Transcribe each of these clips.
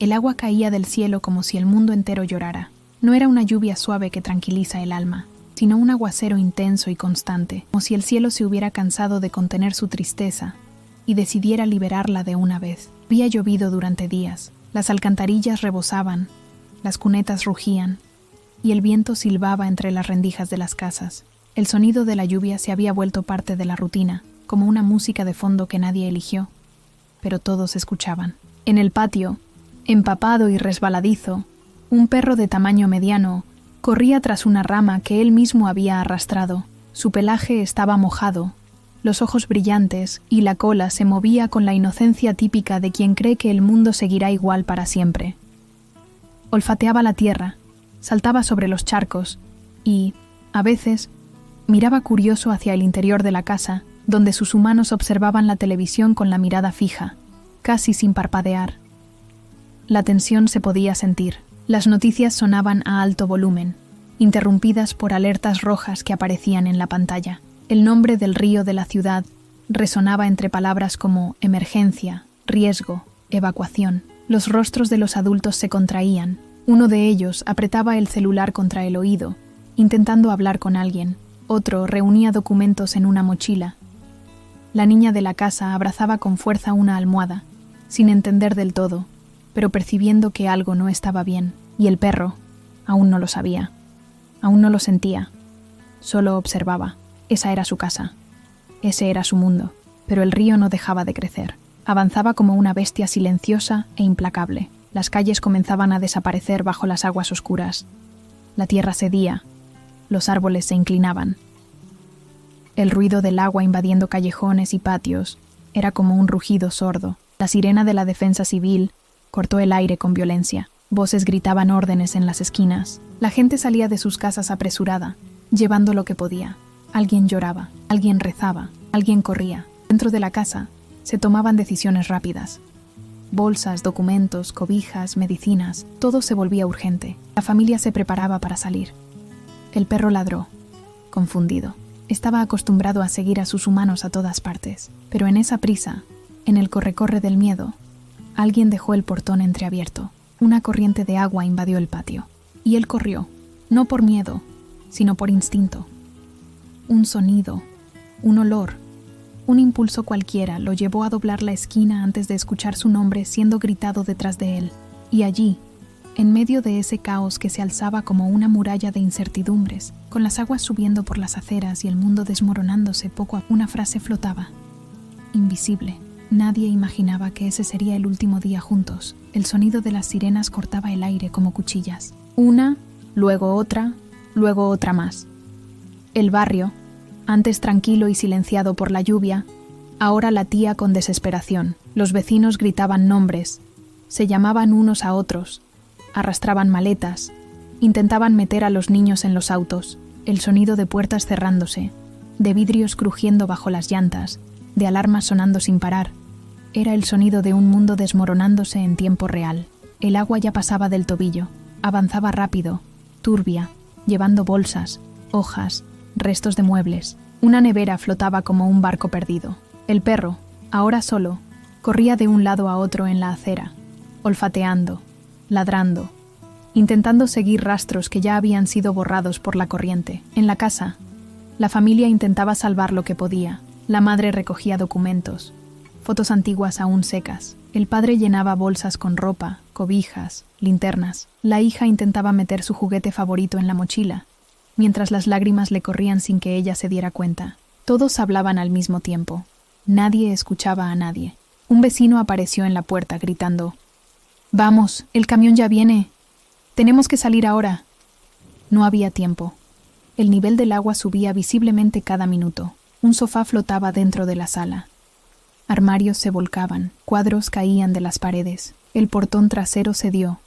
El agua caía del cielo como si el mundo entero llorara. No era una lluvia suave que tranquiliza el alma, sino un aguacero intenso y constante, como si el cielo se hubiera cansado de contener su tristeza y decidiera liberarla de una vez. Había llovido durante días, las alcantarillas rebosaban, las cunetas rugían, y el viento silbaba entre las rendijas de las casas. El sonido de la lluvia se había vuelto parte de la rutina, como una música de fondo que nadie eligió, pero todos escuchaban. En el patio, empapado y resbaladizo, un perro de tamaño mediano corría tras una rama que él mismo había arrastrado. Su pelaje estaba mojado, los ojos brillantes y la cola se movía con la inocencia típica de quien cree que el mundo seguirá igual para siempre. Olfateaba la tierra, saltaba sobre los charcos y, a veces, miraba curioso hacia el interior de la casa, donde sus humanos observaban la televisión con la mirada fija, casi sin parpadear. La tensión se podía sentir. Las noticias sonaban a alto volumen, interrumpidas por alertas rojas que aparecían en la pantalla. El nombre del río de la ciudad resonaba entre palabras como emergencia, riesgo, evacuación. Los rostros de los adultos se contraían. Uno de ellos apretaba el celular contra el oído, intentando hablar con alguien. Otro reunía documentos en una mochila. La niña de la casa abrazaba con fuerza una almohada, sin entender del todo, pero percibiendo que algo no estaba bien. Y el perro aún no lo sabía, aún no lo sentía, solo observaba. Esa era su casa, ese era su mundo, pero el río no dejaba de crecer. Avanzaba como una bestia silenciosa e implacable. Las calles comenzaban a desaparecer bajo las aguas oscuras. La tierra cedía, los árboles se inclinaban. El ruido del agua invadiendo callejones y patios era como un rugido sordo. La sirena de la defensa civil cortó el aire con violencia. Voces gritaban órdenes en las esquinas. La gente salía de sus casas apresurada, llevando lo que podía. Alguien lloraba, alguien rezaba, alguien corría. Dentro de la casa se tomaban decisiones rápidas. Bolsas, documentos, cobijas, medicinas, todo se volvía urgente. La familia se preparaba para salir. El perro ladró, confundido. Estaba acostumbrado a seguir a sus humanos a todas partes, pero en esa prisa, en el corre-corre del miedo, alguien dejó el portón entreabierto. Una corriente de agua invadió el patio, y él corrió, no por miedo, sino por instinto. Un sonido, un olor, un impulso cualquiera lo llevó a doblar la esquina antes de escuchar su nombre siendo gritado detrás de él. Y allí, en medio de ese caos que se alzaba como una muralla de incertidumbres, con las aguas subiendo por las aceras y el mundo desmoronándose poco a poco, una frase flotaba, invisible. Nadie imaginaba que ese sería el último día juntos. El sonido de las sirenas cortaba el aire como cuchillas. Una, luego otra más. El barrio, antes tranquilo y silenciado por la lluvia, ahora latía con desesperación. Los vecinos gritaban nombres, se llamaban unos a otros, arrastraban maletas, intentaban meter a los niños en los autos. El sonido de puertas cerrándose, de vidrios crujiendo bajo las llantas, de alarmas sonando sin parar. Era el sonido de un mundo desmoronándose en tiempo real. El agua ya pasaba del tobillo, avanzaba rápido, turbia, llevando bolsas, hojas, restos de muebles. Una nevera flotaba como un barco perdido. El perro, ahora solo, corría de un lado a otro en la acera, olfateando, ladrando, intentando seguir rastros que ya habían sido borrados por la corriente. En la casa, la familia intentaba salvar lo que podía. La madre recogía documentos, fotos antiguas aún secas. El padre llenaba bolsas con ropa, cobijas, linternas. La hija intentaba meter su juguete favorito en la mochila, mientras las lágrimas le corrían sin que ella se diera cuenta. Todos hablaban al mismo tiempo. Nadie escuchaba a nadie. Un vecino apareció en la puerta gritando: «¡Vamos, el camión ya viene! ¡Tenemos que salir ahora!». No había tiempo. El nivel del agua subía visiblemente cada minuto. Un sofá flotaba dentro de la sala. Armarios se volcaban, cuadros caían de las paredes. El portón trasero cedió,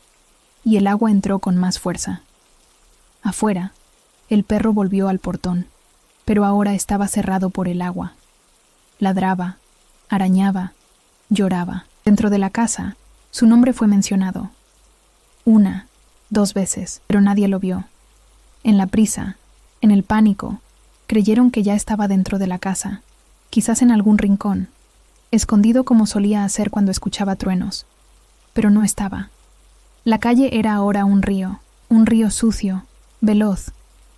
y el agua entró con más fuerza. Afuera, el perro volvió al portón, pero ahora estaba cerrado por el agua. Ladraba, arañaba, lloraba. Dentro de la casa, su nombre fue mencionado. 1, 2 veces, pero nadie lo vio. En la prisa, en el pánico, creyeron que ya estaba dentro de la casa, quizás en algún rincón, escondido como solía hacer cuando escuchaba truenos. Pero no estaba. La calle era ahora un río sucio, veloz,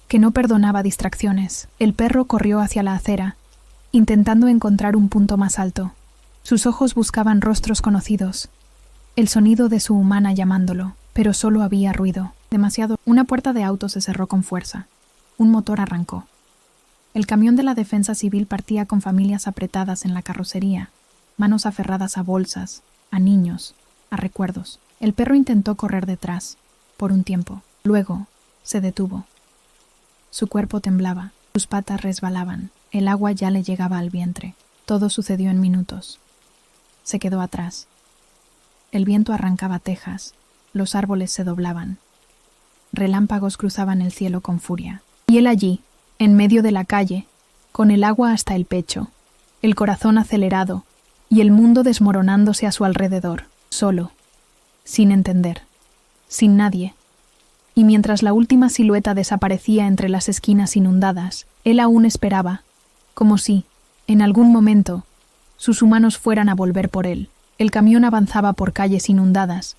que no perdonaba distracciones. El perro corrió hacia la acera, intentando encontrar un punto más alto. Sus ojos buscaban rostros conocidos, el sonido de su humana llamándolo, pero solo había ruido. Demasiado. Una puerta de auto se cerró con fuerza. Un motor arrancó. El camión de la Defensa Civil partía con familias apretadas en la carrocería, manos aferradas a bolsas, a niños, a recuerdos. El perro intentó correr detrás, por un tiempo. Luego, se detuvo. Su cuerpo temblaba, sus patas resbalaban, el agua ya le llegaba al vientre. Todo sucedió en minutos. Se quedó atrás. El viento arrancaba tejas, los árboles se doblaban. Relámpagos cruzaban el cielo con furia. Y él allí, en medio de la calle, con el agua hasta el pecho, el corazón acelerado y el mundo desmoronándose a su alrededor, solo, sin entender, sin nadie. Y mientras la última silueta desaparecía entre las esquinas inundadas, él aún esperaba, como si, en algún momento, sus humanos fueran a volver por él. El camión avanzaba por calles inundadas,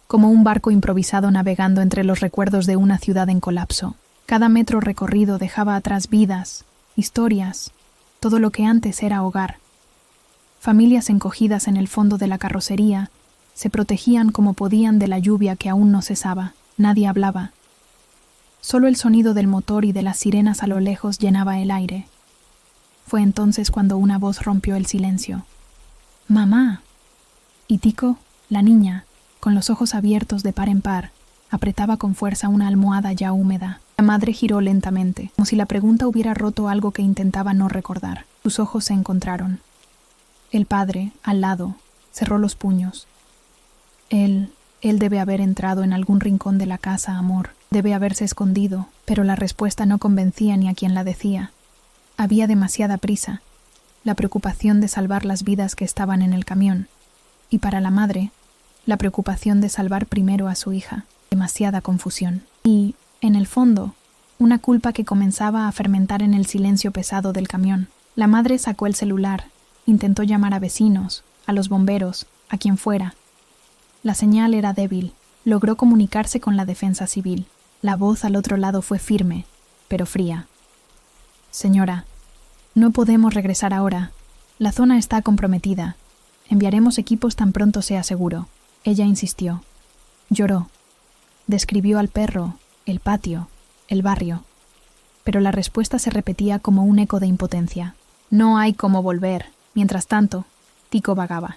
como un barco improvisado navegando entre los recuerdos de una ciudad en colapso. Cada metro recorrido dejaba atrás vidas, historias, todo lo que antes era hogar. Familias encogidas en el fondo de la carrocería se protegían como podían de la lluvia que aún no cesaba. Nadie hablaba. Solo el sonido del motor y de las sirenas a lo lejos llenaba el aire. Fue entonces cuando una voz rompió el silencio. ¡Mamá! Y Tico, la niña, con los ojos abiertos de par en par, apretaba con fuerza una almohada ya húmeda. La madre giró lentamente, como si la pregunta hubiera roto algo que intentaba no recordar. Sus ojos se encontraron. El padre, al lado, cerró los puños. Él debe haber entrado en algún rincón de la casa, amor. Debe haberse escondido, pero la respuesta no convencía ni a quien la decía. Había demasiada prisa, la preocupación de salvar las vidas que estaban en el camión, y para la madre, la preocupación de salvar primero a su hija. Demasiada confusión. Y, en el fondo, una culpa que comenzaba a fermentar en el silencio pesado del camión. La madre sacó el celular, intentó llamar a vecinos, a los bomberos, a quien fuera. La señal era débil. Logró comunicarse con la Defensa Civil. La voz al otro lado fue firme, pero fría. Señora, no podemos regresar ahora. La zona está comprometida. Enviaremos equipos tan pronto sea seguro. Ella insistió. Lloró. Describió al perro, el patio, el barrio. Pero la respuesta se repetía como un eco de impotencia. No hay cómo volver. Mientras tanto, Tico vagaba.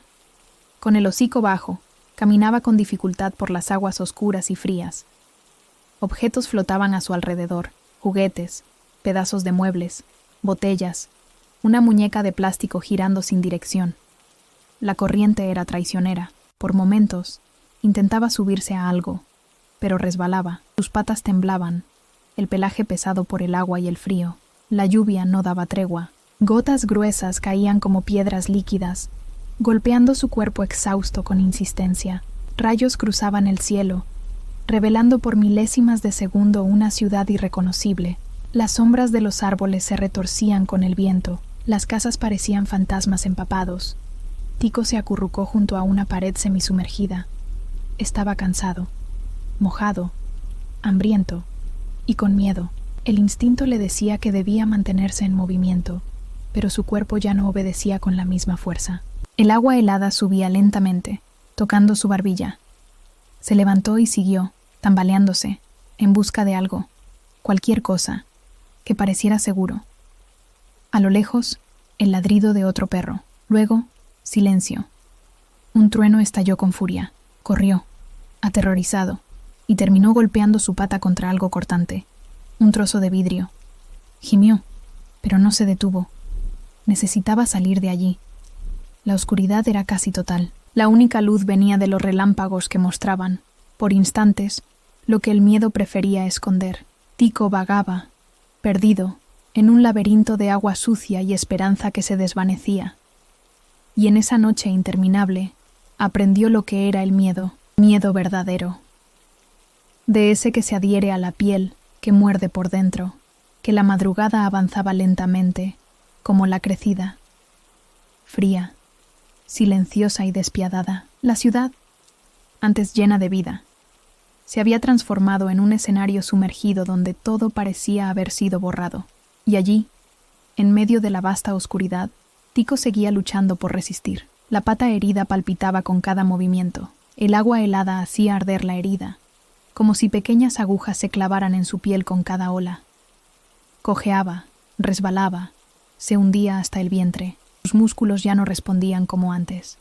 Con el hocico bajo, caminaba con dificultad por las aguas oscuras y frías. Objetos flotaban a su alrededor, juguetes, pedazos de muebles, botellas, una muñeca de plástico girando sin dirección. La corriente era traicionera. Por momentos, intentaba subirse a algo, pero resbalaba, sus patas temblaban, el pelaje pesado por el agua y el frío. La lluvia no daba tregua. Gotas gruesas caían como piedras líquidas, golpeando su cuerpo exhausto con insistencia. Rayos cruzaban el cielo, revelando por milésimas de segundo una ciudad irreconocible. Las sombras de los árboles se retorcían con el viento, las casas parecían fantasmas empapados. Tico se acurrucó junto a una pared semisumergida. Estaba cansado, mojado, hambriento y con miedo. El instinto le decía que debía mantenerse en movimiento, pero su cuerpo ya no obedecía con la misma fuerza. El agua helada subía lentamente, tocando su barbilla. Se levantó y siguió, tambaleándose, en busca de algo, cualquier cosa, que pareciera seguro. A lo lejos, el ladrido de otro perro. Luego, silencio. Un trueno estalló con furia. Corrió, aterrorizado, y terminó golpeando su pata contra algo cortante. Un trozo de vidrio. Gimió, pero no se detuvo. Necesitaba salir de allí. La oscuridad era casi total. La única luz venía de los relámpagos que mostraban, por instantes, lo que el miedo prefería esconder. Tico vagaba, perdido, en un laberinto de agua sucia y esperanza que se desvanecía. Y en esa noche interminable, aprendió lo que era el miedo, miedo verdadero. De ese que se adhiere a la piel, que muerde por dentro, que la madrugada avanzaba lentamente, como la crecida. Fría, silenciosa y despiadada. La ciudad, antes llena de vida, Se había transformado en un escenario sumergido donde todo parecía haber sido borrado. Y allí, en medio de la vasta oscuridad, Tico seguía luchando por resistir. La pata herida palpitaba con cada movimiento. El agua helada hacía arder la herida, como si pequeñas agujas se clavaran en su piel con cada ola. Cojeaba, resbalaba, se hundía hasta el vientre. Sus músculos ya no respondían como antes.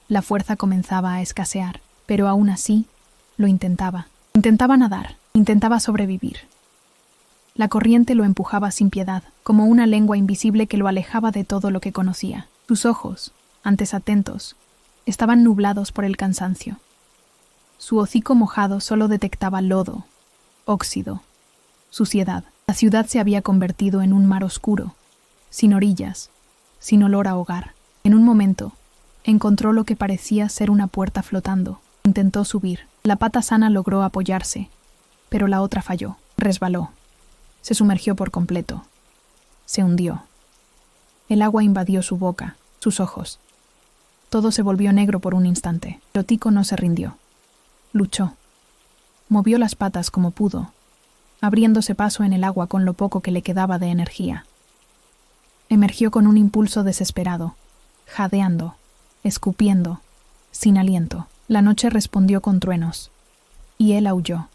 La fuerza comenzaba a escasear, pero aún así lo intentaba. Intentaba nadar, intentaba sobrevivir. La corriente lo empujaba sin piedad, como una lengua invisible que lo alejaba de todo lo que conocía. Sus ojos, antes atentos, estaban nublados por el cansancio. Su hocico mojado solo detectaba lodo, óxido, suciedad. La ciudad se había convertido en un mar oscuro, sin orillas, sin olor a hogar. En un momento, encontró lo que parecía ser una puerta flotando. Intentó subir. La pata sana logró apoyarse, pero la otra falló. Resbaló. Se sumergió por completo. Se hundió. El agua invadió su boca, sus ojos. Todo se volvió negro por un instante, pero Tico no se rindió. Luchó. Movió las patas como pudo, abriéndose paso en el agua con lo poco que le quedaba de energía. Emergió con un impulso desesperado, jadeando, escupiendo, sin aliento. La noche respondió con truenos, y él aulló.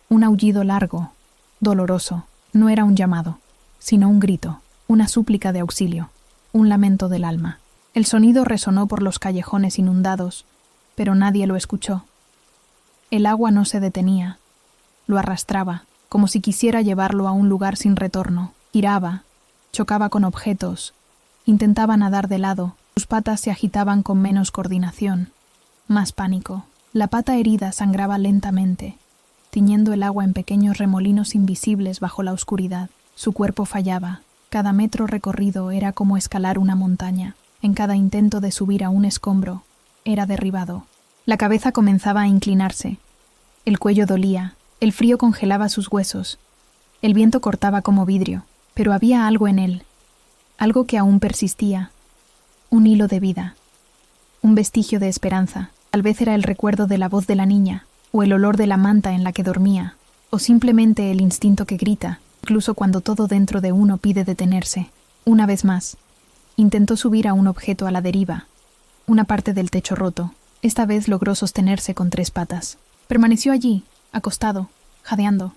Un aullido largo, doloroso. No era un llamado, sino un grito, una súplica de auxilio, un lamento del alma. El sonido resonó por los callejones inundados, pero nadie lo escuchó. El agua no se detenía, lo arrastraba, como si quisiera llevarlo a un lugar sin retorno. Giraba, chocaba con objetos, intentaba nadar de lado, sus patas se agitaban con menos coordinación. Más pánico. La pata herida sangraba lentamente, tiñendo el agua en pequeños remolinos invisibles bajo la oscuridad. Su cuerpo fallaba. Cada metro recorrido era como escalar una montaña. En cada intento de subir a un escombro, era derribado. La cabeza comenzaba a inclinarse. El cuello dolía. El frío congelaba sus huesos. El viento cortaba como vidrio, pero había algo en él. Algo que aún persistía. Un hilo de vida. Un vestigio de esperanza. Tal vez era el recuerdo de la voz de la niña, o el olor de la manta en la que dormía, o simplemente el instinto que grita, incluso cuando todo dentro de uno pide detenerse. Una vez más, intentó subir a un objeto a la deriva, una parte del techo roto. Esta vez logró sostenerse con 3 patas. Permaneció allí, acostado, jadeando.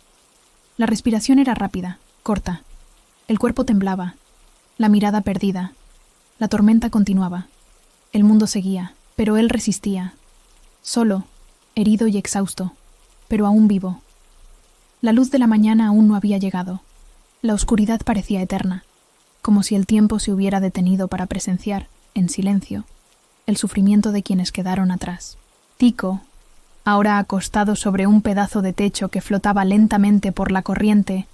La respiración era rápida, corta. El cuerpo temblaba, la mirada perdida. La tormenta continuaba. El mundo seguía, pero él resistía. Solo, herido y exhausto, pero aún vivo. La luz de la mañana aún no había llegado. La oscuridad parecía eterna, como si el tiempo se hubiera detenido para presenciar, en silencio, el sufrimiento de quienes quedaron atrás. Tico, ahora acostado sobre un pedazo de techo que flotaba lentamente por la corriente,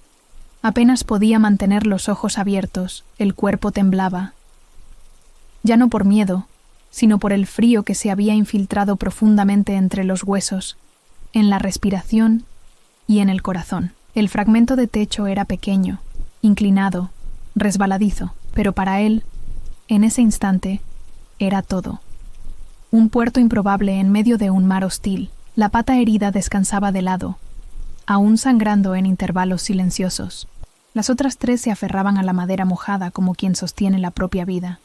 apenas podía mantener los ojos abiertos, el cuerpo temblaba. Ya no por miedo, sino por el frío que se había infiltrado profundamente entre los huesos, en la respiración y en el corazón. El fragmento de techo era pequeño, inclinado, resbaladizo, pero para él, en ese instante, era todo. Un puerto improbable en medio de un mar hostil. La pata herida descansaba de lado, aún sangrando en intervalos silenciosos. Las otras 3 se aferraban a la madera mojada como quien sostiene la propia vida.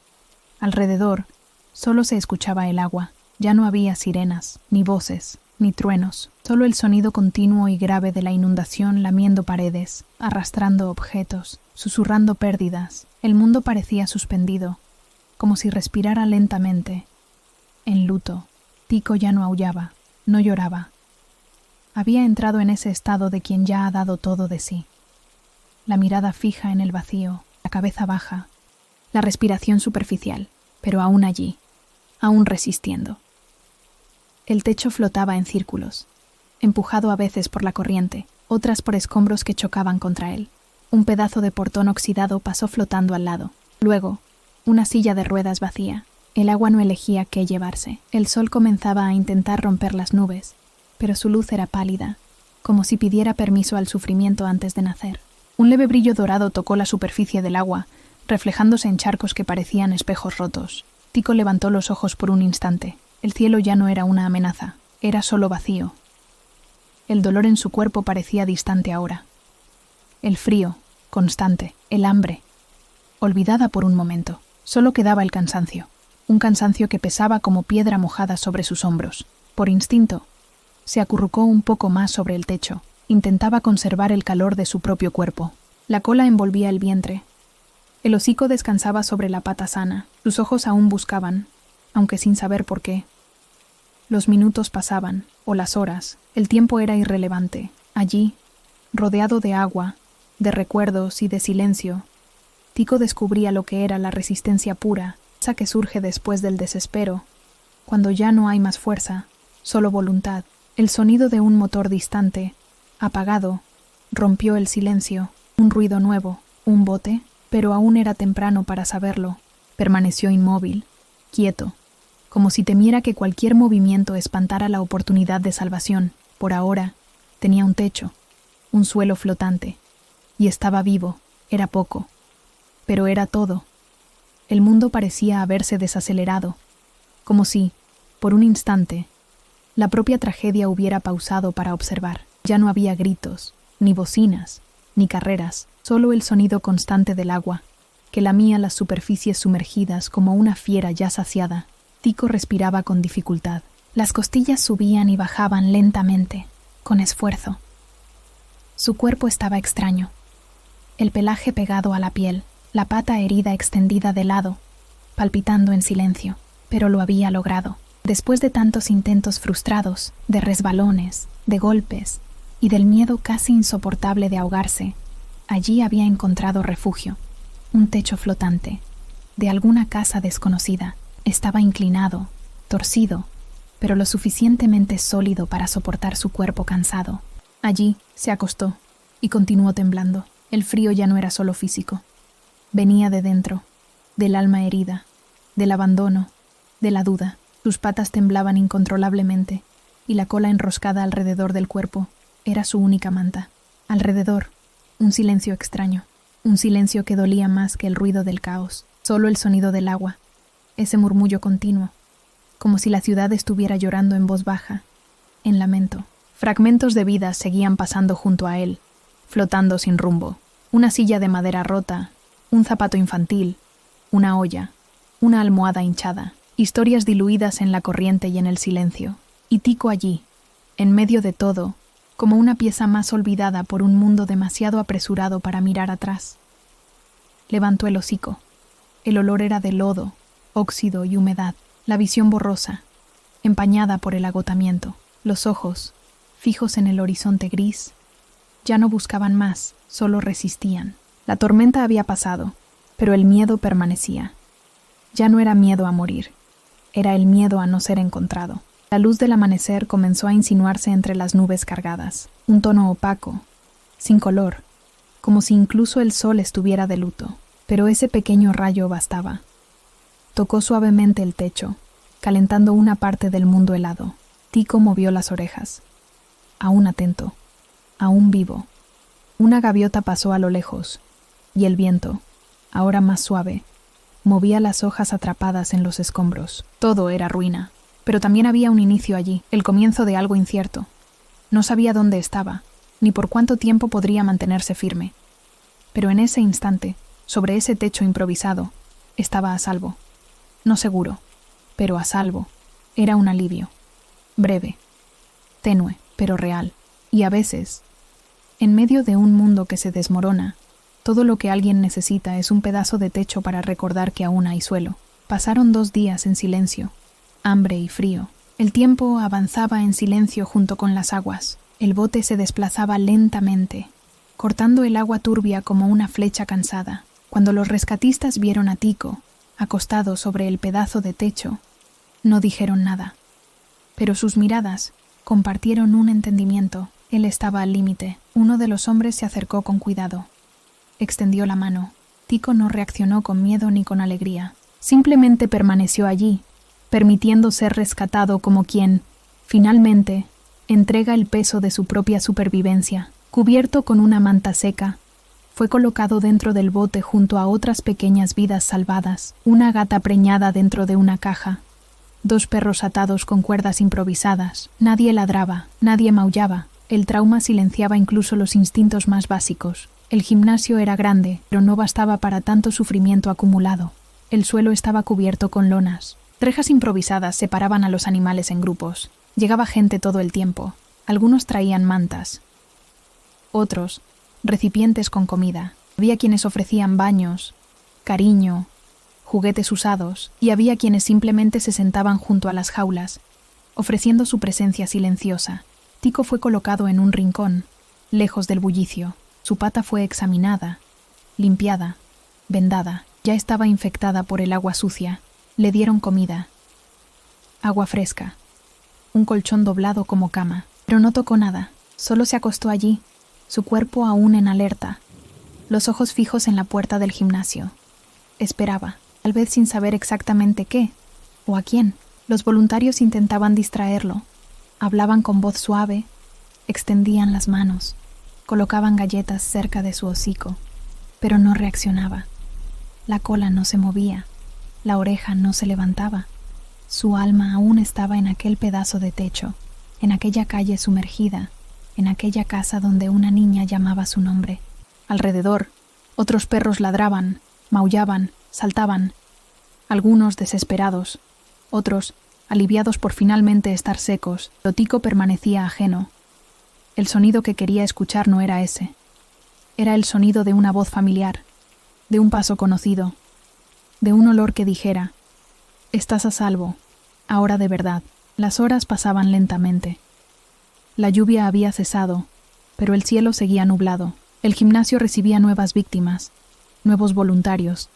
Alrededor, solo se escuchaba el agua. Ya no había sirenas, ni voces, ni truenos. Solo el sonido continuo y grave de la inundación lamiendo paredes, arrastrando objetos, susurrando pérdidas. El mundo parecía suspendido, como si respirara lentamente. En luto, Tico ya no aullaba, no lloraba. Había entrado en ese estado de quien ya ha dado todo de sí. La mirada fija en el vacío, la cabeza baja, la respiración superficial, pero aún allí, aún resistiendo. El techo flotaba en círculos, empujado a veces por la corriente, otras por escombros que chocaban contra él. Un pedazo de portón oxidado pasó flotando al lado. Luego, una silla de ruedas vacía. El agua no elegía qué llevarse. El sol comenzaba a intentar romper las nubes, pero su luz era pálida, como si pidiera permiso al sufrimiento antes de nacer. Un leve brillo dorado tocó la superficie del agua, reflejándose en charcos que parecían espejos rotos. Tico levantó los ojos por un instante. El cielo ya no era una amenaza, era solo vacío. El dolor en su cuerpo parecía distante ahora. El frío, constante, el hambre. Olvidada por un momento, solo quedaba el cansancio. Un cansancio que pesaba como piedra mojada sobre sus hombros. Por instinto, se acurrucó un poco más sobre el techo. Intentaba conservar el calor de su propio cuerpo. La cola envolvía el vientre. El hocico descansaba sobre la pata sana. Sus ojos aún buscaban, aunque sin saber por qué. Los minutos pasaban, o las horas. El tiempo era irrelevante. Allí, rodeado de agua, de recuerdos y de silencio, Tico descubría lo que era la resistencia pura, esa que surge después del desespero, cuando ya no hay más fuerza, solo voluntad. El sonido de un motor distante, apagado, rompió el silencio. Un ruido nuevo, un bote, pero aún era temprano para saberlo. Permaneció inmóvil, quieto, como si temiera que cualquier movimiento espantara la oportunidad de salvación. Por ahora, tenía un techo, un suelo flotante, y estaba vivo. Era poco, pero era todo. El mundo parecía haberse desacelerado, como si, por un instante, la propia tragedia hubiera pausado para observar. Ya no había gritos, ni bocinas, ni carreras, solo el sonido constante del agua, que lamía las superficies sumergidas como una fiera ya saciada. Tico respiraba con dificultad. Las costillas subían y bajaban lentamente, con esfuerzo. Su cuerpo estaba extraño. El pelaje pegado a la piel, la pata herida extendida de lado, palpitando en silencio, pero lo había logrado. Después de tantos intentos frustrados, de resbalones, de golpes y del miedo casi insoportable de ahogarse, allí había encontrado refugio, un techo flotante, de alguna casa desconocida. Estaba inclinado, torcido, pero lo suficientemente sólido para soportar su cuerpo cansado. Allí se acostó y continuó temblando. El frío ya no era solo físico. Venía de dentro, del alma herida, del abandono, de la duda. Sus patas temblaban incontrolablemente y la cola enroscada alrededor del cuerpo era su única manta. Alrededor, un silencio extraño, un silencio que dolía más que el ruido del caos. Solo el sonido del agua, ese murmullo continuo, como si la ciudad estuviera llorando en voz baja, en lamento. Fragmentos de vida seguían pasando junto a él, flotando sin rumbo. Una silla de madera rota, un zapato infantil, una olla, una almohada hinchada, historias diluidas en la corriente y en el silencio. Y Tico allí, en medio de todo, como una pieza más olvidada por un mundo demasiado apresurado para mirar atrás. Levantó el hocico. El olor era de lodo, óxido y humedad. La visión borrosa, empañada por el agotamiento. Los ojos, fijos en el horizonte gris, ya no buscaban más, solo resistían. La tormenta había pasado, pero el miedo permanecía. Ya no era miedo a morir, era el miedo a no ser encontrado. La luz del amanecer comenzó a insinuarse entre las nubes cargadas, un tono opaco, sin color, como si incluso el sol estuviera de luto. Pero ese pequeño rayo bastaba. Tocó suavemente el techo, calentando una parte del mundo helado. Tico movió las orejas. Aún atento, aún vivo. Una gaviota pasó a lo lejos, y el viento, ahora más suave, movía las hojas atrapadas en los escombros. Todo era ruina, pero también había un inicio allí, el comienzo de algo incierto. No sabía dónde estaba, ni por cuánto tiempo podría mantenerse firme. Pero en ese instante, sobre ese techo improvisado, estaba a salvo. No seguro, pero a salvo. Era un alivio. Breve, tenue, pero real. Y a veces, en medio de un mundo que se desmorona, todo lo que alguien necesita es un pedazo de techo para recordar que aún hay suelo. Pasaron 2 días en silencio, hambre y frío. El tiempo avanzaba en silencio junto con las aguas. El bote se desplazaba lentamente, cortando el agua turbia como una flecha cansada. Cuando los rescatistas vieron a Tico, acostado sobre el pedazo de techo, no dijeron nada. Pero sus miradas compartieron un entendimiento. Él estaba al límite. Uno de los hombres se acercó con cuidado. Extendió la mano. Tico no reaccionó con miedo ni con alegría. Simplemente permaneció allí, permitiendo ser rescatado como quien, finalmente, entrega el peso de su propia supervivencia. Cubierto con una manta seca, fue colocado dentro del bote junto a otras pequeñas vidas salvadas, una gata preñada dentro de una caja, 2 perros atados con cuerdas improvisadas. Nadie ladraba, nadie maullaba, El trauma silenciaba incluso los instintos más básicos. El gimnasio era grande, pero no bastaba para tanto sufrimiento acumulado. El suelo estaba cubierto con lonas. Rejas improvisadas separaban a los animales en grupos. Llegaba gente todo el tiempo. Algunos traían mantas. Otros, recipientes con comida. Había quienes ofrecían baños, cariño, juguetes usados, y había quienes simplemente se sentaban junto a las jaulas, ofreciendo su presencia silenciosa. Tico fue colocado en un rincón, lejos del bullicio. Su pata fue examinada, limpiada, vendada. Ya estaba infectada por el agua sucia. Le dieron comida, agua fresca, un colchón doblado como cama. Pero no tocó nada. Solo se acostó allí, su cuerpo aún en alerta, los ojos fijos en la puerta del gimnasio. Esperaba, tal vez sin saber exactamente qué o a quién. Los voluntarios intentaban distraerlo. Hablaban con voz suave, extendían las manos, colocaban galletas cerca de su hocico, pero no reaccionaba. La cola no se movía, la oreja no se levantaba. Su alma aún estaba en aquel pedazo de techo, en aquella calle sumergida, en aquella casa donde una niña llamaba su nombre. Alrededor, otros perros ladraban, maullaban, saltaban, algunos desesperados, otros aliviados por finalmente estar secos. Pero Tico permanecía ajeno. El sonido que quería escuchar no era ese. Era el sonido de una voz familiar, de un paso conocido, de un olor que dijera: «Estás a salvo, ahora de verdad». Las horas pasaban lentamente. La lluvia había cesado, pero el cielo seguía nublado. El gimnasio recibía nuevas víctimas, nuevos voluntarios,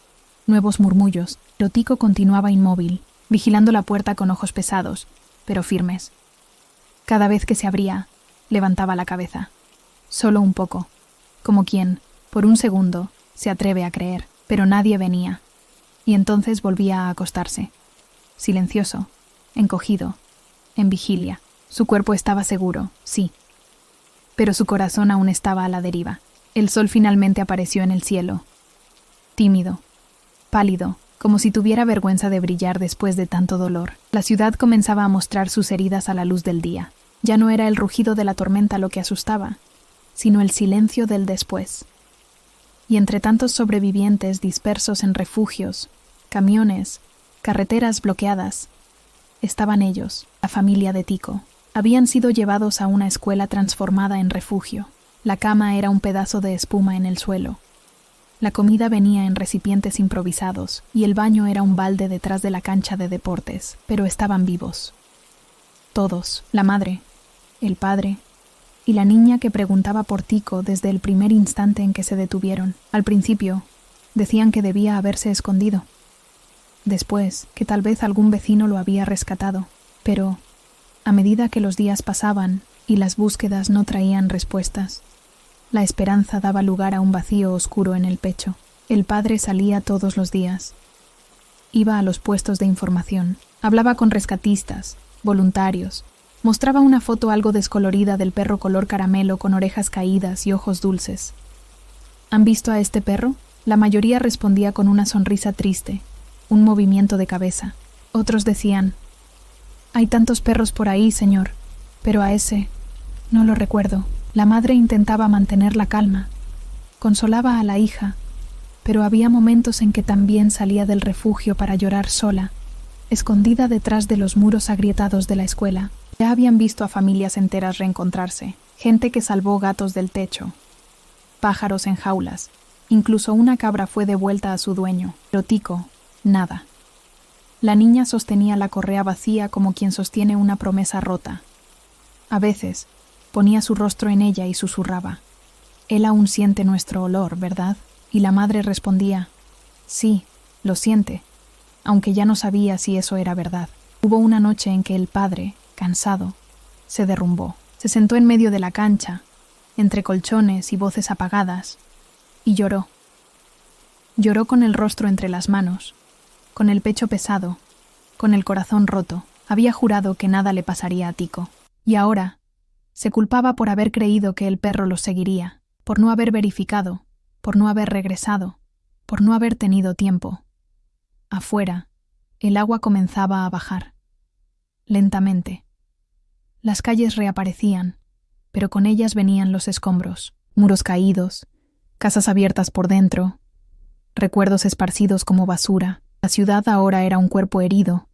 nuevos murmullos. Pero Tico continuaba inmóvil, vigilando la puerta con ojos pesados, pero firmes. Cada vez que se abría, levantaba la cabeza. Solo un poco, como quien, por un segundo, se atreve a creer, pero nadie venía. Y entonces volvía a acostarse, silencioso, encogido, en vigilia. Su cuerpo estaba seguro, sí, pero su corazón aún estaba a la deriva. El sol finalmente apareció en el cielo, tímido, pálido, como si tuviera vergüenza de brillar después de tanto dolor. La ciudad comenzaba a mostrar sus heridas a la luz del día. Ya no era el rugido de la tormenta lo que asustaba, sino el silencio del después. Y entre tantos sobrevivientes dispersos en refugios, camiones, carreteras bloqueadas, estaban ellos, la familia de Tico. Habían sido llevados a una escuela transformada en refugio. La cama era un pedazo de espuma en el suelo. La comida venía en recipientes improvisados y el baño era un balde detrás de la cancha de deportes, pero estaban vivos. Todos, la madre, el padre y la niña que preguntaba por Tico desde el primer instante en que se detuvieron. Al principio, decían que debía haberse escondido. Después, que tal vez algún vecino lo había rescatado. Pero, a medida que los días pasaban y las búsquedas no traían respuestas, la esperanza daba lugar a un vacío oscuro en el pecho. El padre salía todos los días. Iba a los puestos de información. Hablaba con rescatistas, voluntarios. Mostraba una foto algo descolorida del perro color caramelo con orejas caídas y ojos dulces. ¿Han visto a este perro? La mayoría respondía con una sonrisa triste, un movimiento de cabeza. Otros decían: «Hay tantos perros por ahí, señor, pero a ese no lo recuerdo». La madre intentaba mantener la calma. Consolaba a la hija, pero había momentos en que también salía del refugio para llorar sola, escondida detrás de los muros agrietados de la escuela. Ya habían visto a familias enteras reencontrarse, gente que salvó gatos del techo, pájaros en jaulas, incluso una cabra fue devuelta a su dueño, pero Tico, nada. La niña sostenía la correa vacía como quien sostiene una promesa rota. A veces, ponía su rostro en ella y susurraba: «Él aún siente nuestro olor, ¿verdad?». Y la madre respondía: «Sí, lo siente», aunque ya no sabía si eso era verdad. Hubo una noche en que el padre, cansado, se derrumbó. Se sentó en medio de la cancha, entre colchones y voces apagadas, y lloró. Lloró con el rostro entre las manos, con el pecho pesado, con el corazón roto. Había jurado que nada le pasaría a Tico. Y ahora se culpaba por haber creído que el perro los seguiría, por no haber verificado, por no haber regresado, por no haber tenido tiempo. Afuera, el agua comenzaba a bajar. Lentamente. Las calles reaparecían, pero con ellas venían los escombros, muros caídos, casas abiertas por dentro, recuerdos esparcidos como basura. La ciudad ahora era un cuerpo herido,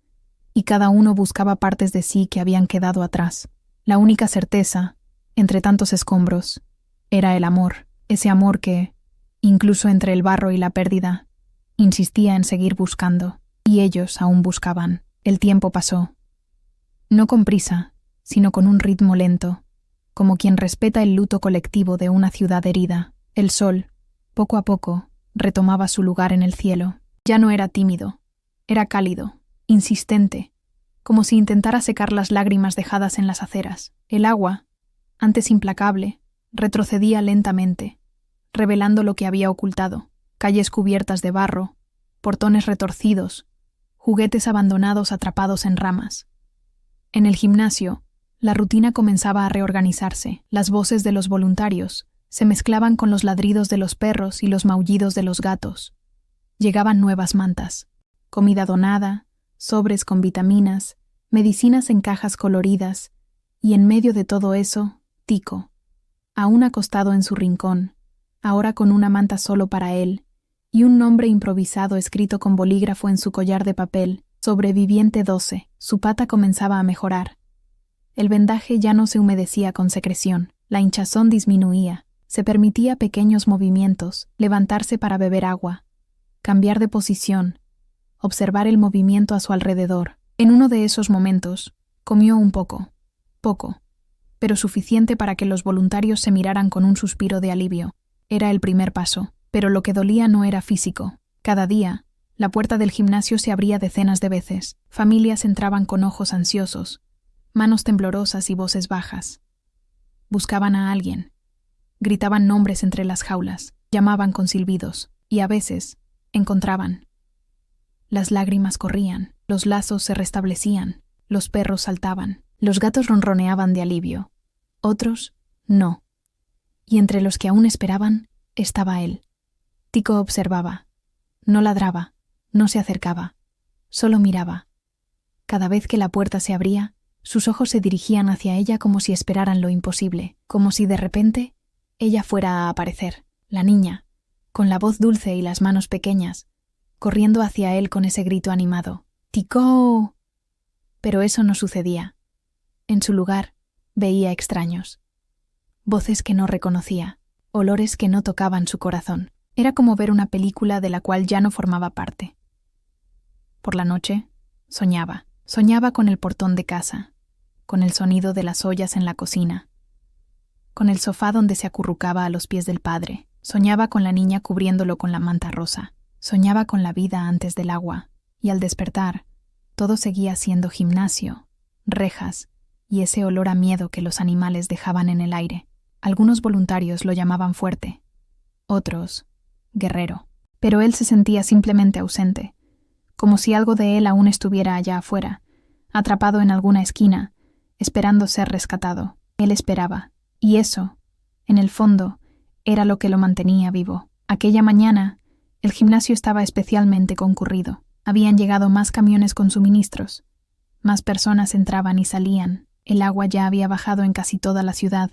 y cada uno buscaba partes de sí que habían quedado atrás. La única certeza, entre tantos escombros, era el amor, ese amor que, incluso entre el barro y la pérdida, insistía en seguir buscando, y ellos aún buscaban. El tiempo pasó. No con prisa, sino con un ritmo lento, como quien respeta el luto colectivo de una ciudad herida. El sol, poco a poco, retomaba su lugar en el cielo. Ya no era tímido, era cálido, insistente, como si intentara secar las lágrimas dejadas en las aceras. El agua, antes implacable, retrocedía lentamente, revelando lo que había ocultado: calles cubiertas de barro, portones retorcidos, juguetes abandonados atrapados en ramas. En el gimnasio, la rutina comenzaba a reorganizarse. Las voces de los voluntarios se mezclaban con los ladridos de los perros y los maullidos de los gatos. Llegaban nuevas mantas, comida donada, sobres con vitaminas, medicinas en cajas coloridas, y en medio de todo eso, Tico, aún acostado en su rincón, ahora con una manta solo para él, y un nombre improvisado escrito con bolígrafo en su collar de papel: Sobreviviente 12. Su pata comenzaba a mejorar. El vendaje ya no se humedecía con secreción, la hinchazón disminuía, se permitía pequeños movimientos, levantarse para beber agua, cambiar de posición, observar el movimiento a su alrededor. En uno de esos momentos, comió un poco, pero suficiente para que los voluntarios se miraran con un suspiro de alivio. Era el primer paso, pero lo que dolía no era físico. Cada día, la puerta del gimnasio se abría decenas de veces. Familias entraban con ojos ansiosos, manos temblorosas y voces bajas. Buscaban a alguien. Gritaban nombres entre las jaulas, llamaban con silbidos, y a veces encontraban. Las lágrimas corrían, los lazos se restablecían, los perros saltaban, los gatos ronroneaban de alivio. Otros, no. Y entre los que aún esperaban, estaba él. Tico observaba. No ladraba, no se acercaba, solo miraba. Cada vez que la puerta se abría, sus ojos se dirigían hacia ella como si esperaran lo imposible, como si de repente ella fuera a aparecer, la niña, con la voz dulce y las manos pequeñas, corriendo hacia él con ese grito animado: ¡Tico! Pero eso no sucedía. En su lugar, veía extraños. Voces que no reconocía, olores que no tocaban su corazón. Era como ver una película de la cual ya no formaba parte. Por la noche, soñaba con el portón de casa, con el sonido de las ollas en la cocina, con el sofá donde se acurrucaba a los pies del padre. Soñaba con la niña cubriéndolo con la manta rosa. Soñaba con la vida antes del agua, y al despertar, todo seguía siendo gimnasio, rejas y ese olor a miedo que los animales dejaban en el aire. Algunos voluntarios lo llamaban fuerte, otros guerrero, pero él se sentía simplemente ausente, como si algo de él aún estuviera allá afuera, atrapado en alguna esquina, esperando ser rescatado. Él esperaba, y eso, en el fondo, era lo que lo mantenía vivo. Aquella mañana, el gimnasio estaba especialmente concurrido. Habían llegado más camiones con suministros. Más personas entraban y salían. El agua ya había bajado en casi toda la ciudad,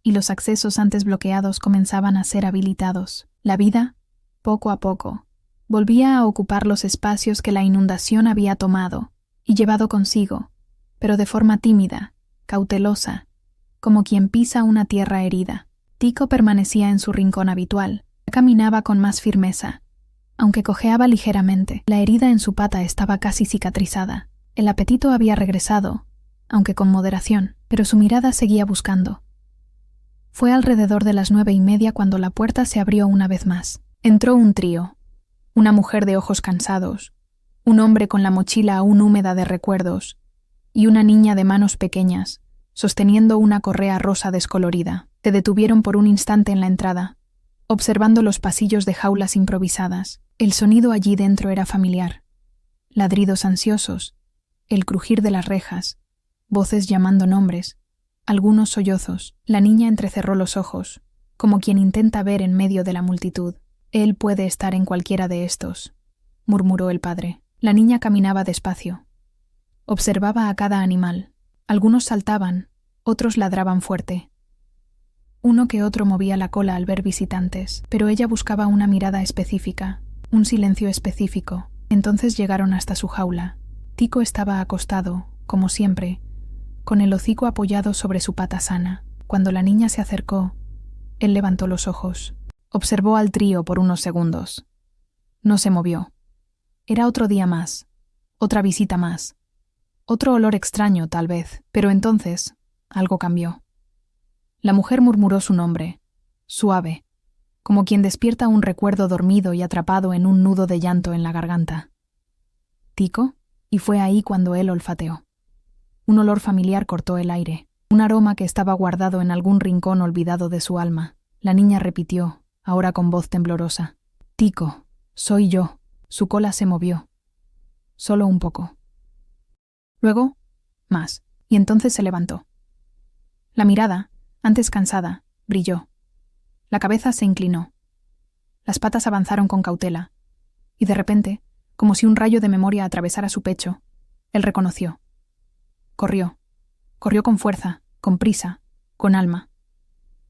y los accesos antes bloqueados comenzaban a ser habilitados. La vida, poco a poco, volvía a ocupar los espacios que la inundación había tomado y llevado consigo, pero de forma tímida, cautelosa, como quien pisa una tierra herida. Tico permanecía en su rincón habitual. Caminaba con más firmeza, aunque cojeaba ligeramente. La herida en su pata estaba casi cicatrizada. El apetito había regresado, aunque con moderación, pero su mirada seguía buscando. Fue alrededor de las 9:30 cuando la puerta se abrió una vez más. Entró un trío: una mujer de ojos cansados, un hombre con la mochila aún húmeda de recuerdos, y una niña de manos pequeñas, sosteniendo una correa rosa descolorida. Se detuvieron por un instante en la entrada, observando los pasillos de jaulas improvisadas. El sonido allí dentro era familiar. Ladridos ansiosos, el crujir de las rejas, voces llamando nombres, algunos sollozos. La niña entrecerró los ojos, como quien intenta ver en medio de la multitud. Él puede estar en cualquiera de estos, murmuró el padre. La niña caminaba despacio. Observaba a cada animal. Algunos saltaban, otros ladraban fuerte. Uno que otro movía la cola al ver visitantes, pero ella buscaba una mirada específica, un silencio específico. Entonces llegaron hasta su jaula. Tico estaba acostado, como siempre, con el hocico apoyado sobre su pata sana. Cuando la niña se acercó, él levantó los ojos. Observó al trío por unos segundos. No se movió. Era otro día más, otra visita más. Otro olor extraño, tal vez, pero entonces algo cambió. La mujer murmuró su nombre, suave, como quien despierta un recuerdo dormido y atrapado en un nudo de llanto en la garganta. «¿Tico?» Y fue ahí cuando él olfateó. Un olor familiar cortó el aire, un aroma que estaba guardado en algún rincón olvidado de su alma. La niña repitió, ahora con voz temblorosa. «Tico, soy yo». Su cola se movió. Solo un poco. Luego, más, y entonces se levantó. La mirada, antes cansada, brilló. La cabeza se inclinó. Las patas avanzaron con cautela, y de repente, como si un rayo de memoria atravesara su pecho, él reconoció. Corrió. Corrió con fuerza, con prisa, con alma.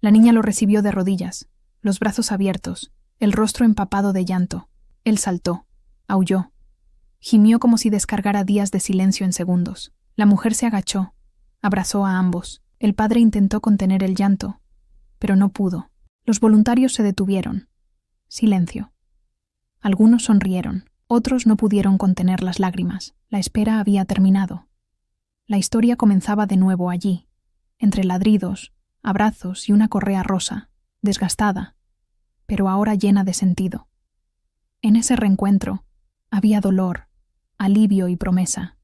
La niña lo recibió de rodillas, los brazos abiertos, el rostro empapado de llanto. Él saltó, aulló, gimió como si descargara días de silencio en segundos. La mujer se agachó, abrazó a ambos. El padre intentó contener el llanto, pero no pudo. Los voluntarios se detuvieron. Silencio. Algunos sonrieron, otros no pudieron contener las lágrimas. La espera había terminado. La historia comenzaba de nuevo allí, entre ladridos, abrazos y una correa rosa, desgastada, pero ahora llena de sentido. En ese reencuentro había dolor, alivio y promesa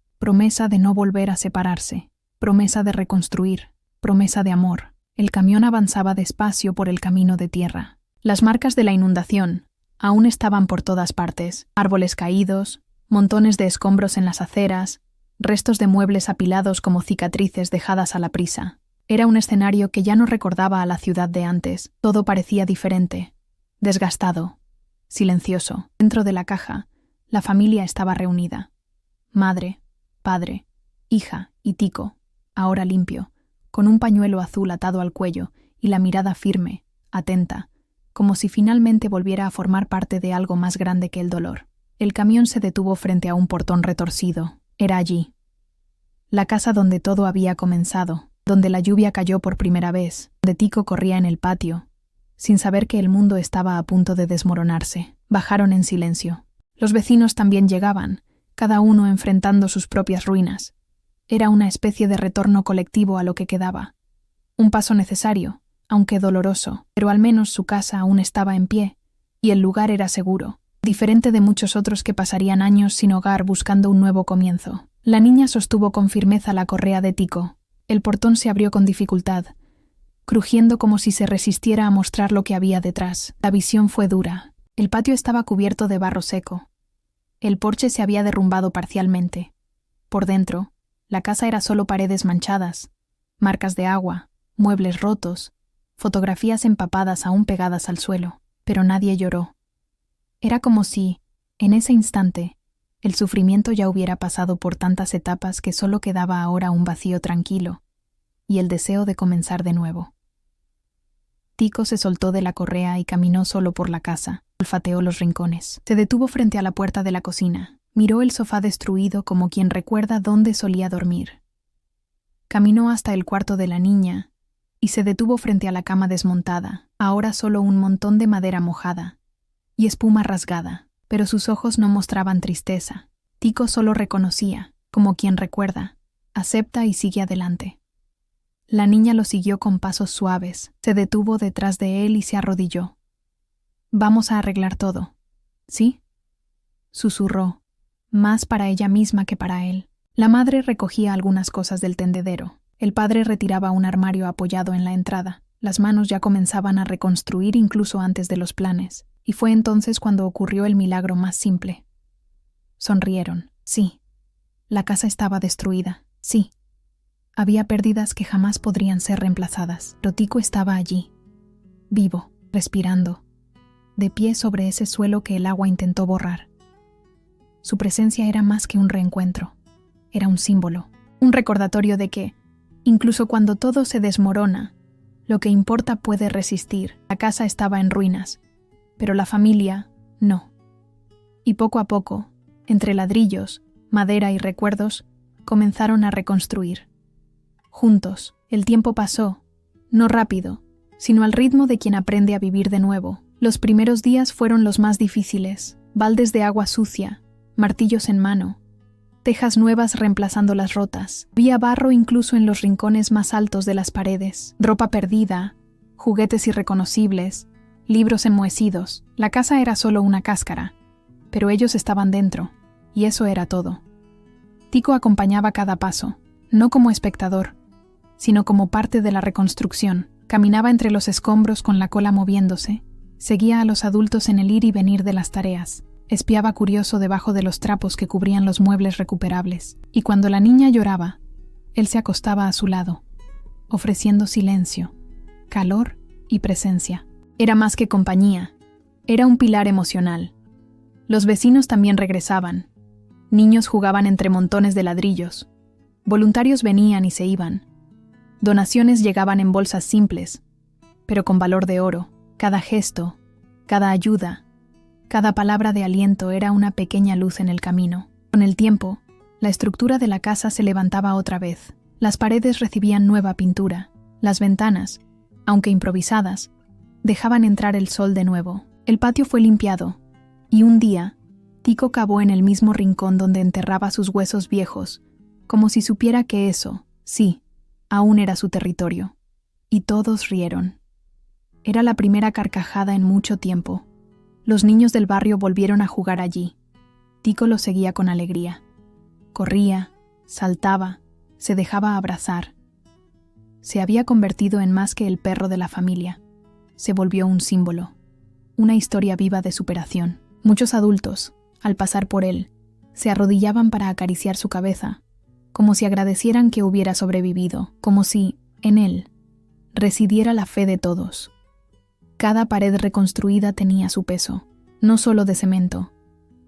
de no volver a separarse, promesa de reconstruir, promesa de amor. El camión avanzaba despacio por el camino de tierra. Las marcas de la inundación aún estaban por todas partes, árboles caídos, montones de escombros en las aceras, restos de muebles apilados como cicatrices dejadas a la prisa. Era un escenario que ya no recordaba a la ciudad de antes. Todo parecía diferente, desgastado, silencioso. Dentro de la caja, la familia estaba reunida. Madre, padre, hija y Tico, ahora limpio, con un pañuelo azul atado al cuello y la mirada firme, atenta, como si finalmente volviera a formar parte de algo más grande que el dolor. El camión se detuvo frente a un portón retorcido. Era allí. La casa donde todo había comenzado, donde la lluvia cayó por primera vez, donde Tico corría en el patio, sin saber que el mundo estaba a punto de desmoronarse. Bajaron en silencio. Los vecinos también llegaban, cada uno enfrentando sus propias ruinas. Era una especie de retorno colectivo a lo que quedaba. Un paso necesario, aunque doloroso, pero al menos su casa aún estaba en pie, y el lugar era seguro, diferente de muchos otros que pasarían años sin hogar buscando un nuevo comienzo. La niña sostuvo con firmeza la correa de Tico. El portón se abrió con dificultad, crujiendo como si se resistiera a mostrar lo que había detrás. La visión fue dura. El patio estaba cubierto de barro seco. El porche se había derrumbado parcialmente. Por dentro, la casa era solo paredes manchadas, marcas de agua, muebles rotos, fotografías empapadas aún pegadas al suelo, pero nadie lloró. Era como si, en ese instante, el sufrimiento ya hubiera pasado por tantas etapas que solo quedaba ahora un vacío tranquilo y el deseo de comenzar de nuevo. Tico se soltó de la correa y caminó solo por la casa, olfateó los rincones. Se detuvo frente a la puerta de la cocina. Miró el sofá destruido como quien recuerda dónde solía dormir. Caminó hasta el cuarto de la niña y se detuvo frente a la cama desmontada, ahora solo un montón de madera mojada y espuma rasgada, pero sus ojos no mostraban tristeza. Tico solo reconocía, como quien recuerda, acepta y sigue adelante. La niña lo siguió con pasos suaves, se detuvo detrás de él y se arrodilló. «Vamos a arreglar todo, ¿sí?», susurró, más para ella misma que para él. La madre recogía algunas cosas del tendedero. El padre retiraba un armario apoyado en la entrada. Las manos ya comenzaban a reconstruir incluso antes de los planes, y fue entonces cuando ocurrió el milagro más simple. Sonrieron. Sí. La casa estaba destruida. Sí. Había pérdidas que jamás podrían ser reemplazadas. Pero Tico estaba allí, vivo, respirando, de pie sobre ese suelo que el agua intentó borrar. Su presencia era más que un reencuentro. Era un símbolo, un recordatorio de que, incluso cuando todo se desmorona, Lo que importa puede resistir. La casa estaba en ruinas, pero la familia no. Y poco a poco, entre ladrillos, madera y recuerdos, comenzaron a reconstruir. Juntos, el tiempo pasó, no rápido, sino al ritmo de quien aprende a vivir de nuevo. Los primeros días fueron los más difíciles, baldes de agua sucia, martillos en mano, tejas nuevas reemplazando las rotas. Había barro incluso en los rincones más altos de las paredes, ropa perdida, juguetes irreconocibles, libros enmohecidos. La casa era solo una cáscara, pero ellos estaban dentro, y eso era todo. Tico acompañaba cada paso, no como espectador, sino como parte de la reconstrucción. Caminaba entre los escombros con la cola moviéndose, seguía a los adultos en el ir y venir de las tareas, espiaba curioso debajo de los trapos que cubrían los muebles recuperables, y cuando la niña lloraba, él se acostaba a su lado, ofreciendo silencio, calor y presencia. Era más que compañía, era un pilar emocional. Los vecinos también regresaban. Niños jugaban entre montones de ladrillos. Voluntarios venían y se iban. Donaciones llegaban en bolsas simples, pero con valor de oro. Cada gesto, cada ayuda, cada palabra de aliento era una pequeña luz en el camino. Con el tiempo, la estructura de la casa se levantaba otra vez. Las paredes recibían nueva pintura. Las ventanas, aunque improvisadas, dejaban entrar el sol de nuevo. El patio fue limpiado, y un día, Tico cavó en el mismo rincón donde enterraba sus huesos viejos, como si supiera que eso, sí, aún era su territorio. Y todos rieron. Era la primera carcajada en mucho tiempo. Los niños del barrio volvieron a jugar allí. Tico los seguía con alegría. Corría, saltaba, se dejaba abrazar. Se había convertido en más que el perro de la familia. Se volvió un símbolo, una historia viva de superación. Muchos adultos, al pasar por él, se arrodillaban para acariciar su cabeza, como si agradecieran que hubiera sobrevivido, como si, en él, residiera la fe de todos. Cada pared reconstruida tenía su peso, no solo de cemento,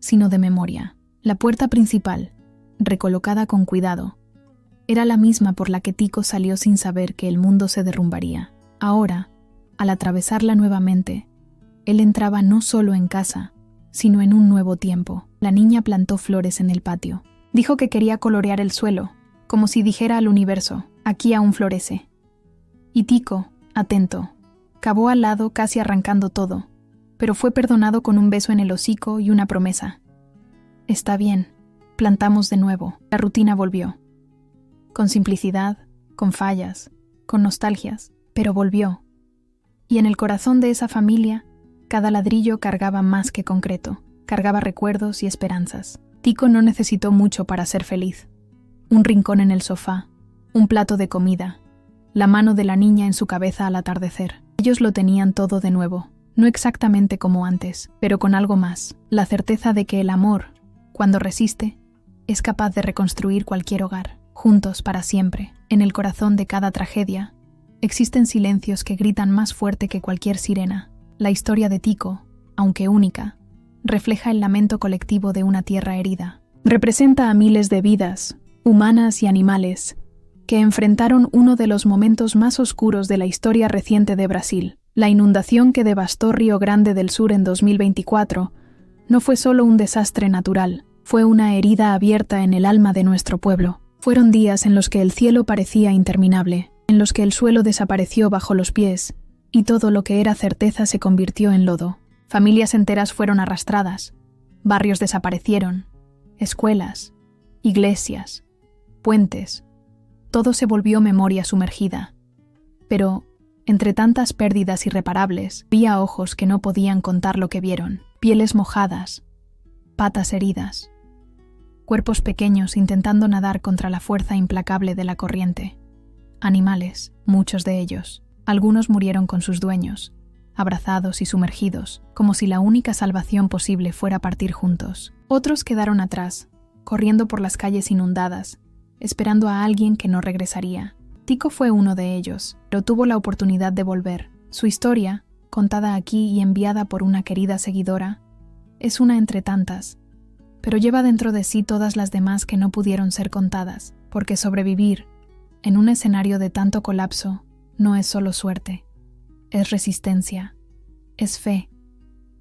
sino de memoria. La puerta principal, recolocada con cuidado, era la misma por la que Tico salió sin saber que el mundo se derrumbaría. Ahora, al atravesarla nuevamente, él entraba no solo en casa, sino en un nuevo tiempo. La niña plantó flores en el patio. Dijo que quería colorear el suelo, como si dijera al universo, aquí aún florece. Y Tico, atento, cavó al lado casi arrancando todo, pero fue perdonado con un beso en el hocico y una promesa. Está bien, plantamos de nuevo. La rutina volvió. Con simplicidad, con fallas, con nostalgias, pero volvió. Y en el corazón de esa familia, cada ladrillo cargaba más que concreto, cargaba recuerdos y esperanzas. Tico no necesitó mucho para ser feliz. Un rincón en el sofá, un plato de comida, la mano de la niña en su cabeza al atardecer. Ellos lo tenían todo de nuevo, no exactamente como antes, pero con algo más, la certeza de que el amor, cuando resiste, es capaz de reconstruir cualquier hogar, juntos para siempre. En el corazón de cada tragedia, existen silencios que gritan más fuerte que cualquier sirena. La historia de Tico, aunque única, refleja el lamento colectivo de una tierra herida. Representa a miles de vidas, humanas y animales, que enfrentaron uno de los momentos más oscuros de la historia reciente de Brasil. La inundación que devastó Río Grande del Sur en 2024 no fue solo un desastre natural, fue una herida abierta en el alma de nuestro pueblo. Fueron días en los que el cielo parecía interminable, en los que el suelo desapareció bajo los pies, y todo lo que era certeza se convirtió en lodo. Familias enteras fueron arrastradas, barrios desaparecieron, escuelas, iglesias, puentes, todo se volvió memoria sumergida. Pero, entre tantas pérdidas irreparables, había ojos que no podían contar lo que vieron, pieles mojadas, patas heridas, cuerpos pequeños intentando nadar contra la fuerza implacable de la corriente, animales, muchos de ellos. Algunos murieron con sus dueños, abrazados y sumergidos, como si la única salvación posible fuera partir juntos. Otros quedaron atrás, corriendo por las calles inundadas, esperando a alguien que no regresaría. Tico fue uno de ellos, pero tuvo la oportunidad de volver. Su historia, contada aquí y enviada por una querida seguidora, es una entre tantas, pero lleva dentro de sí todas las demás que no pudieron ser contadas, porque sobrevivir, en un escenario de tanto colapso, no es solo suerte, es resistencia, es fe,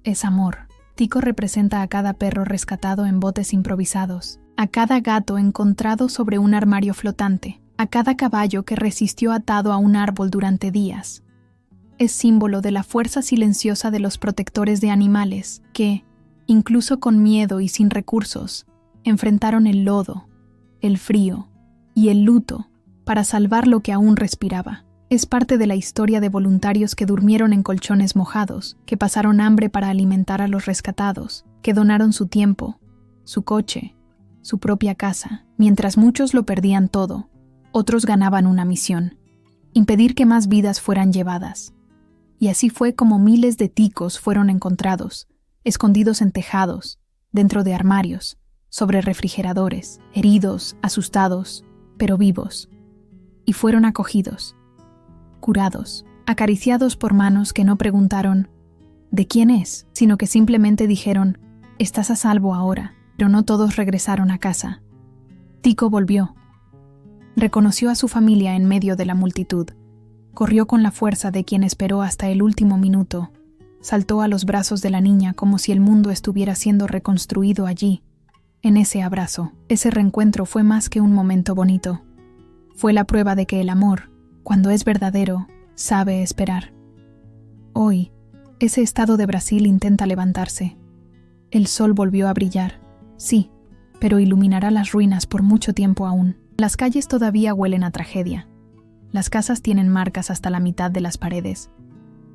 es amor. Tico representa a cada perro rescatado en botes improvisados, a cada gato encontrado sobre un armario flotante, a cada caballo que resistió atado a un árbol durante días. Es símbolo de la fuerza silenciosa de los protectores de animales que, incluso con miedo y sin recursos, enfrentaron el lodo, el frío y el luto para salvar lo que aún respiraba. Es parte de la historia de voluntarios que durmieron en colchones mojados, que pasaron hambre para alimentar a los rescatados, que donaron su tiempo, su coche, su propia casa. Mientras muchos lo perdían todo, otros ganaban una misión: impedir que más vidas fueran llevadas. Y así fue como miles de ticos fueron encontrados, escondidos en tejados, dentro de armarios, sobre refrigeradores, heridos, asustados, pero vivos. Y fueron acogidos, curados, acariciados por manos que no preguntaron ¿de quién es?, sino que simplemente dijeron «estás a salvo ahora», pero no todos regresaron a casa. Tico volvió. Reconoció a su familia en medio de la multitud. Corrió con la fuerza de quien esperó hasta el último minuto. Saltó a los brazos de la niña como si el mundo estuviera siendo reconstruido allí. En ese abrazo, ese reencuentro fue más que un momento bonito. Fue la prueba de que el amor, cuando es verdadero, sabe esperar. Hoy, ese estado de Brasil intenta levantarse. El sol volvió a brillar, sí, pero iluminará las ruinas por mucho tiempo aún. Las calles todavía huelen a tragedia. Las casas tienen marcas hasta la mitad de las paredes.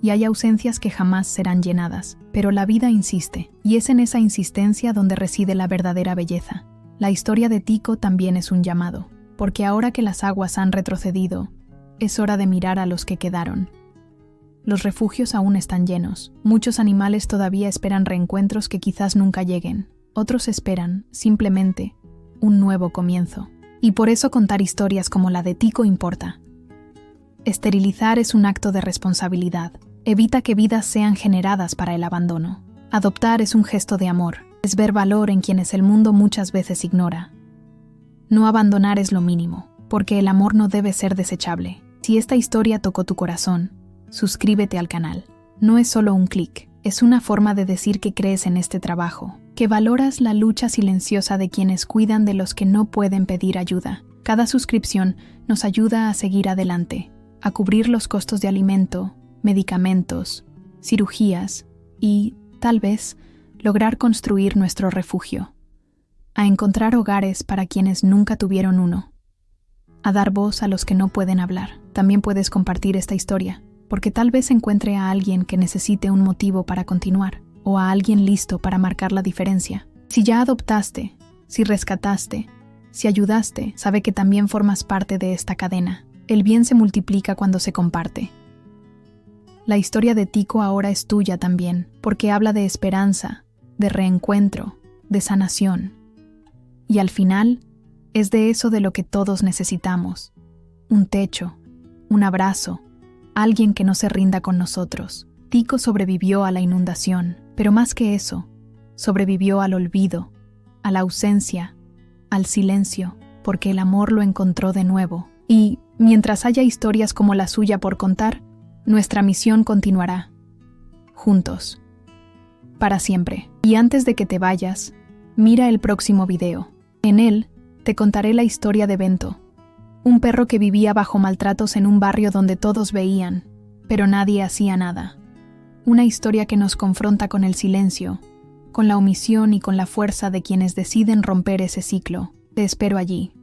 Y hay ausencias que jamás serán llenadas. Pero la vida insiste, y es en esa insistencia donde reside la verdadera belleza. La historia de Tico también es un llamado, porque ahora que las aguas han retrocedido, es hora de mirar a los que quedaron. Los refugios aún están llenos. Muchos animales todavía esperan reencuentros que quizás nunca lleguen. Otros esperan, simplemente, un nuevo comienzo. Y por eso contar historias como la de Tico importa. Esterilizar es un acto de responsabilidad. Evita que vidas sean generadas para el abandono. Adoptar es un gesto de amor. Es ver valor en quienes el mundo muchas veces ignora. No abandonar es lo mínimo, porque el amor no debe ser desechable. Si esta historia tocó tu corazón, suscríbete al canal. No es solo un clic, es una forma de decir que crees en este trabajo, que valoras la lucha silenciosa de quienes cuidan de los que no pueden pedir ayuda. Cada suscripción nos ayuda a seguir adelante, a cubrir los costos de alimento, medicamentos, cirugías y, tal vez, lograr construir nuestro refugio. A encontrar hogares para quienes nunca tuvieron uno. A dar voz a los que no pueden hablar. También puedes compartir esta historia, porque tal vez encuentre a alguien que necesite un motivo para continuar, o a alguien listo para marcar la diferencia. Si ya adoptaste, si rescataste, si ayudaste, sabe que también formas parte de esta cadena. El bien se multiplica cuando se comparte. La historia de Tico ahora es tuya también, porque habla de esperanza, de reencuentro, de sanación. Y al final, es de eso de lo que todos necesitamos. Un techo, un abrazo, alguien que no se rinda con nosotros. Tico sobrevivió a la inundación, pero más que eso, sobrevivió al olvido, a la ausencia, al silencio, porque el amor lo encontró de nuevo. Y, mientras haya historias como la suya por contar, nuestra misión continuará. Juntos. Para siempre. Y antes de que te vayas, mira el próximo video. En él, te contaré la historia de Bento, un perro que vivía bajo maltratos en un barrio donde todos veían, pero nadie hacía nada. Una historia que nos confronta con el silencio, con la omisión y con la fuerza de quienes deciden romper ese ciclo. Te espero allí.